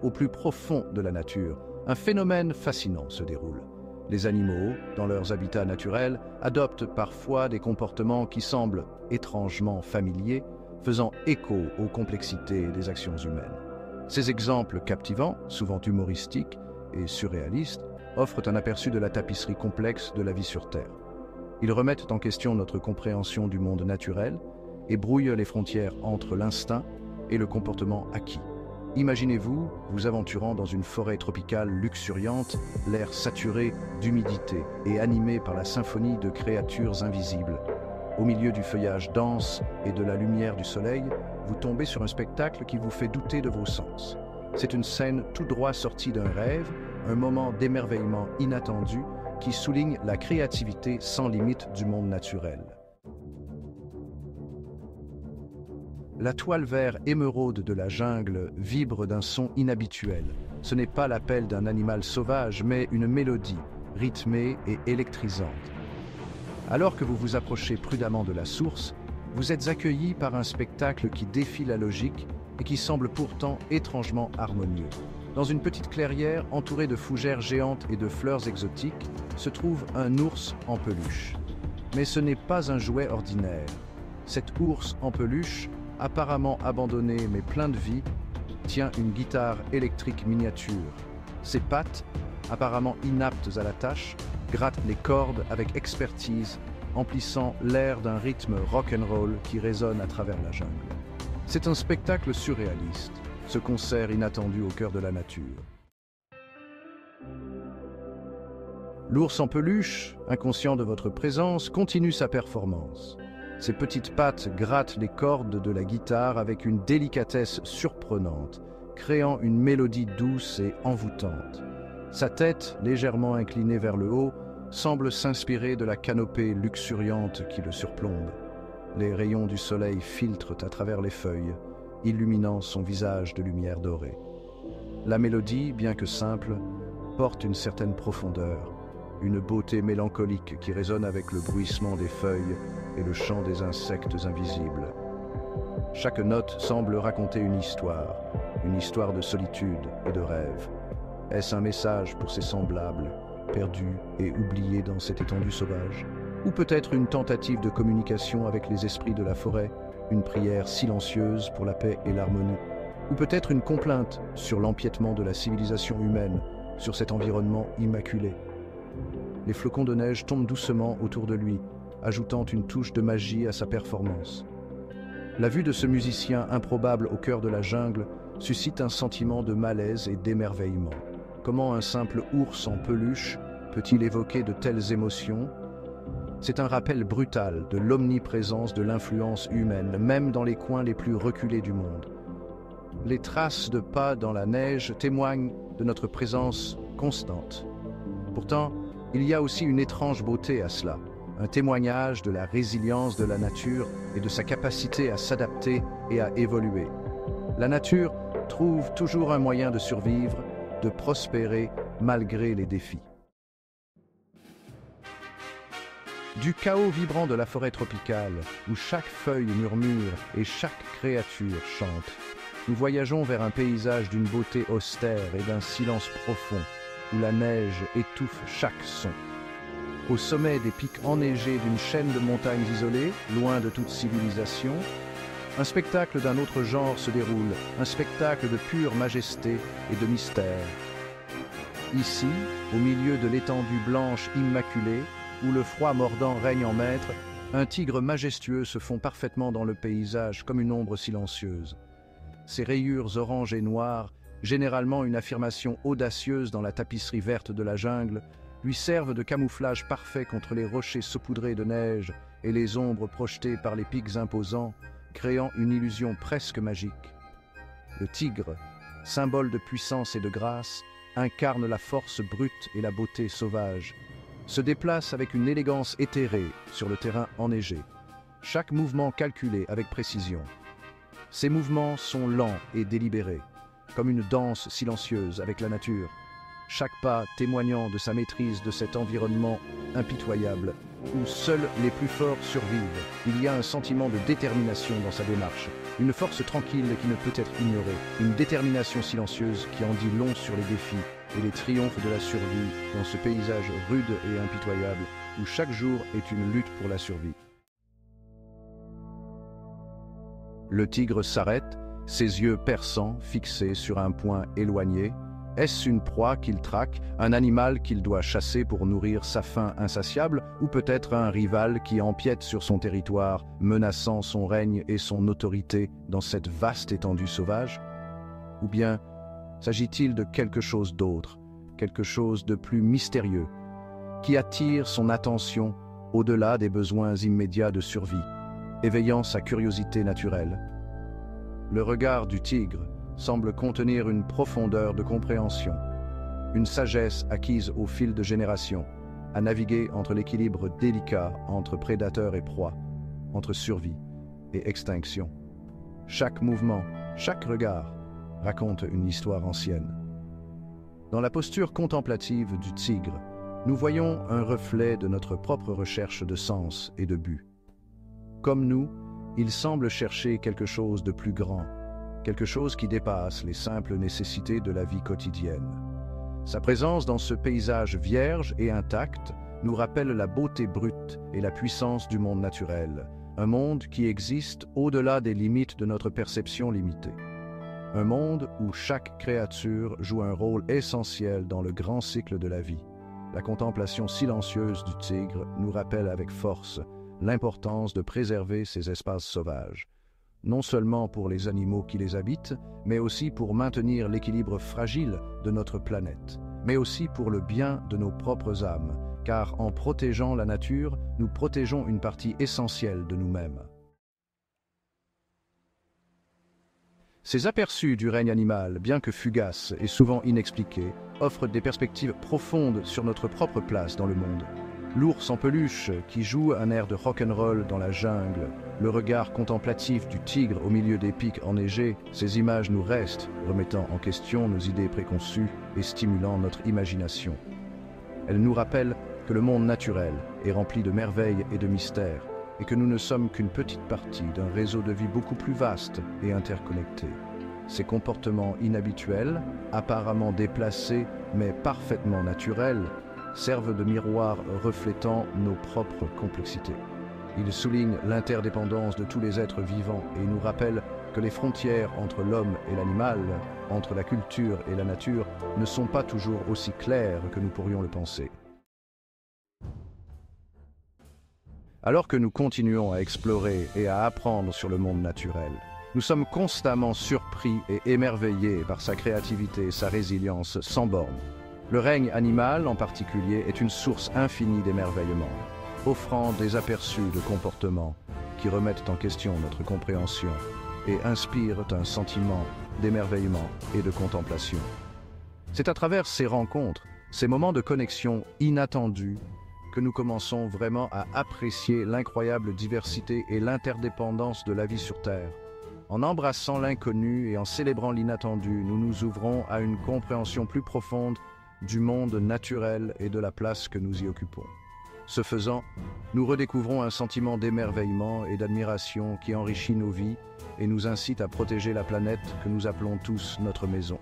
au plus profond de la nature, un phénomène fascinant se déroule. Les animaux, dans leurs habitats naturels, adoptent parfois des comportements qui semblent étrangement familiers, faisant écho aux complexités des actions humaines. Ces exemples captivants, souvent humoristiques et surréalistes, offrent un aperçu de la tapisserie complexe de la vie sur Terre. Ils remettent en question notre compréhension du monde naturel et brouillent les frontières entre l'instinct et le comportement acquis. Imaginez-vous vous aventurant dans une forêt tropicale luxuriante, l'air saturé d'humidité et animé par la symphonie de créatures invisibles. Au milieu du feuillage dense et de la lumière du soleil, vous tombez sur un spectacle qui vous fait douter de vos sens. C'est une scène tout droit sortie d'un rêve, un moment d'émerveillement inattendu qui souligne la créativité sans limite du monde naturel. La toile vert émeraude de la jungle vibre d'un son inhabituel. Ce n'est pas l'appel d'un animal sauvage, mais une mélodie, rythmée et électrisante. Alors que vous vous approchez prudemment de la source, vous êtes accueilli par un spectacle qui défie la logique et qui semble pourtant étrangement harmonieux. Dans une petite clairière entourée de fougères géantes et de fleurs exotiques, se trouve un ours en peluche. Mais ce n'est pas un jouet ordinaire. Cet ours en peluche, apparemment abandonné mais plein de vie, tient une guitare électrique miniature. Ses pattes, apparemment inaptes à la tâche, grattent les cordes avec expertise, emplissant l'air d'un rythme rock'n'roll qui résonne à travers la jungle. C'est un spectacle surréaliste, ce concert inattendu au cœur de la nature. L'ours en peluche, inconscient de votre présence, continue sa performance. Ses petites pattes grattent les cordes de la guitare avec une délicatesse surprenante, créant une mélodie douce et envoûtante. Sa tête, légèrement inclinée vers le haut, semble s'inspirer de la canopée luxuriante qui le surplombe. Les rayons du soleil filtrent à travers les feuilles, illuminant son visage de lumière dorée. La mélodie, bien que simple, porte une certaine profondeur, une beauté mélancolique qui résonne avec le bruissement des feuilles et le chant des insectes invisibles. Chaque note semble raconter une histoire de solitude et de rêve. Est-ce un message pour ses semblables, perdus et oubliés dans cette étendue sauvage? Ou peut-être une tentative de communication avec les esprits de la forêt, une prière silencieuse pour la paix et l'harmonie? Ou peut-être une complainte sur l'empiètement de la civilisation humaine, sur cet environnement immaculé? Les flocons de neige tombent doucement autour de lui, ajoutant une touche de magie à sa performance. La vue de ce musicien improbable au cœur de la jungle suscite un sentiment de malaise et d'émerveillement. Comment un simple ours en peluche peut-il évoquer de telles émotions? C'est un rappel brutal de l'omniprésence de l'influence humaine, même dans les coins les plus reculés du monde. Les traces de pas dans la neige témoignent de notre présence constante. Pourtant, il y a aussi une étrange beauté à cela, un témoignage de la résilience de la nature et de sa capacité à s'adapter et à évoluer. La nature trouve toujours un moyen de survivre, de prospérer malgré les défis. Du chaos vibrant de la forêt tropicale, où chaque feuille murmure et chaque créature chante, nous voyageons vers un paysage d'une beauté austère et d'un silence profond, où la neige étouffe chaque son. Au sommet des pics enneigés d'une chaîne de montagnes isolées, loin de toute civilisation, un spectacle d'un autre genre se déroule, un spectacle de pure majesté et de mystère. Ici, au milieu de l'étendue blanche immaculée, où le froid mordant règne en maître, un tigre majestueux se fond parfaitement dans le paysage comme une ombre silencieuse. Ses rayures orange et noires, généralement une affirmation audacieuse dans la tapisserie verte de la jungle, lui servent de camouflage parfait contre les rochers saupoudrés de neige et les ombres projetées par les pics imposants, créant une illusion presque magique. Le tigre, symbole de puissance et de grâce, incarne la force brute et la beauté sauvage, se déplace avec une élégance éthérée sur le terrain enneigé, chaque mouvement calculé avec précision. Ces mouvements sont lents et délibérés, comme une danse silencieuse avec la nature, chaque pas témoignant de sa maîtrise de cet environnement impitoyable où seuls les plus forts survivent. Il y a un sentiment de détermination dans sa démarche, une force tranquille qui ne peut être ignorée, une détermination silencieuse qui en dit long sur les défis et les triomphes de la survie dans ce paysage rude et impitoyable où chaque jour est une lutte pour la survie. Le tigre s'arrête, ses yeux perçants fixés sur un point éloigné. Est-ce une proie qu'il traque, un animal qu'il doit chasser pour nourrir sa faim insatiable, ou peut-être un rival qui empiète sur son territoire, menaçant son règne et son autorité dans cette vaste étendue sauvage? Ou bien s'agit-il de quelque chose d'autre, quelque chose de plus mystérieux, qui attire son attention au-delà des besoins immédiats de survie, éveillant sa curiosité naturelle? Le regard du tigre semble contenir une profondeur de compréhension, une sagesse acquise au fil de générations, à naviguer entre l'équilibre délicat entre prédateur et proie, entre survie et extinction. Chaque mouvement, chaque regard raconte une histoire ancienne. Dans la posture contemplative du tigre, nous voyons un reflet de notre propre recherche de sens et de but. Comme nous, il semble chercher quelque chose de plus grand, quelque chose qui dépasse les simples nécessités de la vie quotidienne. Sa présence dans ce paysage vierge et intact nous rappelle la beauté brute et la puissance du monde naturel, un monde qui existe au-delà des limites de notre perception limitée. Un monde où chaque créature joue un rôle essentiel dans le grand cycle de la vie. La contemplation silencieuse du tigre nous rappelle avec force l'importance de préserver ces espaces sauvages, non seulement pour les animaux qui les habitent, mais aussi pour maintenir l'équilibre fragile de notre planète, mais aussi pour le bien de nos propres âmes, car en protégeant la nature, nous protégeons une partie essentielle de nous-mêmes. Ces aperçus du règne animal, bien que fugaces et souvent inexpliqués, offrent des perspectives profondes sur notre propre place dans le monde. L'ours en peluche qui joue un air de rock'n'roll dans la jungle, le regard contemplatif du tigre au milieu des pics enneigés, ces images nous restent, remettant en question nos idées préconçues et stimulant notre imagination. Elles nous rappellent que le monde naturel est rempli de merveilles et de mystères, et que nous ne sommes qu'une petite partie d'un réseau de vie beaucoup plus vaste et interconnecté. Ces comportements inhabituels, apparemment déplacés mais parfaitement naturels, servent de miroir reflétant nos propres complexités. Ils soulignent l'interdépendance de tous les êtres vivants et nous rappellent que les frontières entre l'homme et l'animal, entre la culture et la nature, ne sont pas toujours aussi claires que nous pourrions le penser. Alors que nous continuons à explorer et à apprendre sur le monde naturel, nous sommes constamment surpris et émerveillés par sa créativité et sa résilience sans bornes. Le règne animal, en particulier, est une source infinie d'émerveillement, offrant des aperçus de comportements qui remettent en question notre compréhension et inspirent un sentiment d'émerveillement et de contemplation. C'est à travers ces rencontres, ces moments de connexion inattendus, que nous commençons vraiment à apprécier l'incroyable diversité et l'interdépendance de la vie sur Terre. En embrassant l'inconnu et en célébrant l'inattendu, nous nous ouvrons à une compréhension plus profonde du monde naturel et de la place que nous y occupons. Ce faisant, nous redécouvrons un sentiment d'émerveillement et d'admiration qui enrichit nos vies et nous incite à protéger la planète que nous appelons tous notre maison.